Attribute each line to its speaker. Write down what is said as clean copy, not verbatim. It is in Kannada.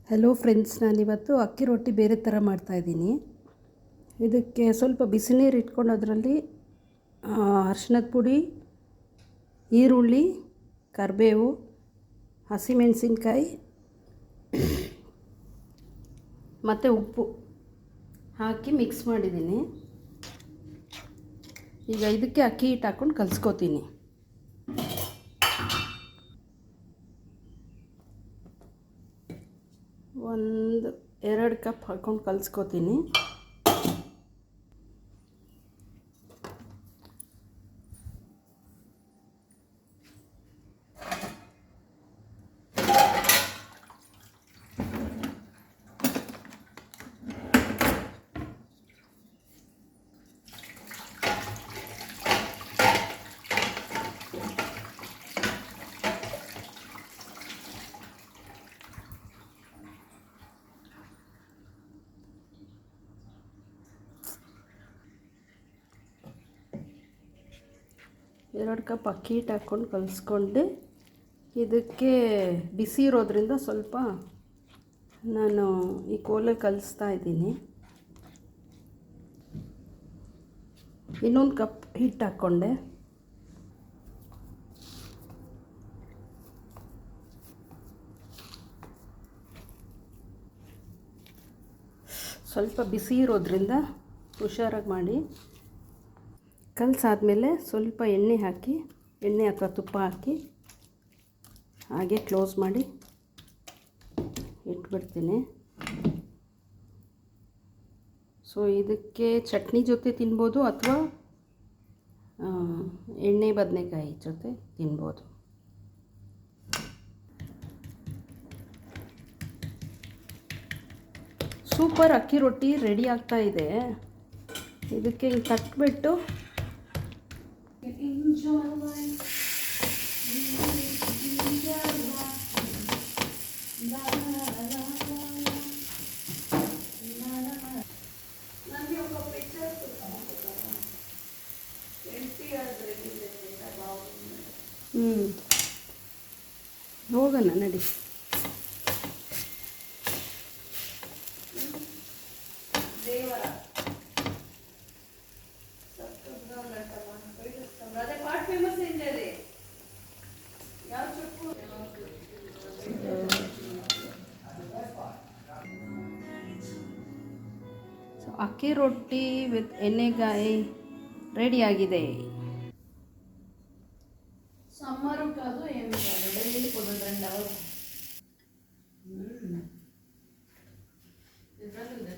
Speaker 1: ಹಲೋ ಫ್ರೆಂಡ್ಸ್, ನಾನಿವತ್ತು ಅಕ್ಕಿ ರೊಟ್ಟಿ ಬೇರೆ ಥರ ಮಾಡ್ತಾಯಿದ್ದೀನಿ. ಇದಕ್ಕೆ ಸ್ವಲ್ಪ ಬಿಸಿ ನೀರು ಇಟ್ಕೊಂಡು ಅದರಲ್ಲಿ ಅರಿಶಿಣದ ಪುಡಿ, ಈರುಳ್ಳಿ, ಕರಿಬೇವು, ಹಸಿಮೆಣಸಿನ್ಕಾಯಿ ಮತ್ತು ಉಪ್ಪು ಹಾಕಿ ಮಿಕ್ಸ್ ಮಾಡಿದ್ದೀನಿ. ಈಗ ಇದಕ್ಕೆ ಅಕ್ಕಿ ಹಿಟ್ಟು ಹಾಕ್ಕೊಂಡು ಕಲಿಸ್ಕೋತೀನಿ. ಒಂದು 2 ಕಪ್ ಹಾಕ್ಕೊಂಡು ಕಲಿಸ್ಕೋತೀನಿ. ಎರಡು ಕಪ್ ಅಕ್ಕಿ ಹಿಟ್ಟು ಹಾಕ್ಕೊಂಡು ಕಲಿಸ್ಕೊಂಡು ಇದಕ್ಕೆ ಬಿಸಿ ಇರೋದ್ರಿಂದ ಸ್ವಲ್ಪ ನಾನು ಈ ಕೋಲಲ್ಲಿ ಕಲಿಸ್ತಾ ಇದ್ದೀನಿ. ಇನ್ನೊಂದು ಕಪ್ ಹಿಟ್ಟು ಹಾಕ್ಕೊಂಡೆ. ಸ್ವಲ್ಪ ಬಿಸಿ ಇರೋದ್ರಿಂದ ಹುಷಾರಾಗಿ ಮಾಡಿ. ಕಲಸಾದ್ಮೇಲೆ ಸ್ವಲ್ಪ ಎಣ್ಣೆ ಅಥವಾ ತುಪ್ಪ ಹಾಕಿ ಹಾಗೆ ಕ್ಲೋಸ್ ಮಾಡಿ ಇಟ್ಬಿಡ್ತೀನಿ. ಸೊ ಇದಕ್ಕೆ ಚಟ್ನಿ ಜೊತೆ ತಿನ್ಬೋದು ಅಥವಾ ಎಣ್ಣೆ ಬದನೆಕಾಯಿ ಜೊತೆ ತಿನ್ಬೋದು. ಸೂಪರ್ ಅಕ್ಕಿ ರೊಟ್ಟಿ ರೆಡಿ ಆಗ್ತಾ ಇದೆ. ಇದಕ್ಕೆ ಹಿಂಗೆ ತಟ್ಬಿಟ್ಟು ಹೋಗೋಣ ನಡಿ. ಅಕ್ಕಿ ರೊಟ್ಟಿ ವಿತ್ ಎಣ್ಣೆಗಾಯಿ ರೆಡಿಯಾಗಿದೆ.
Speaker 2: సమ్మరు కాదు ఏమి కాదు, డైలీ పొద్దున్న 2 అవర్స్. ఇబ్బంది ఉంది.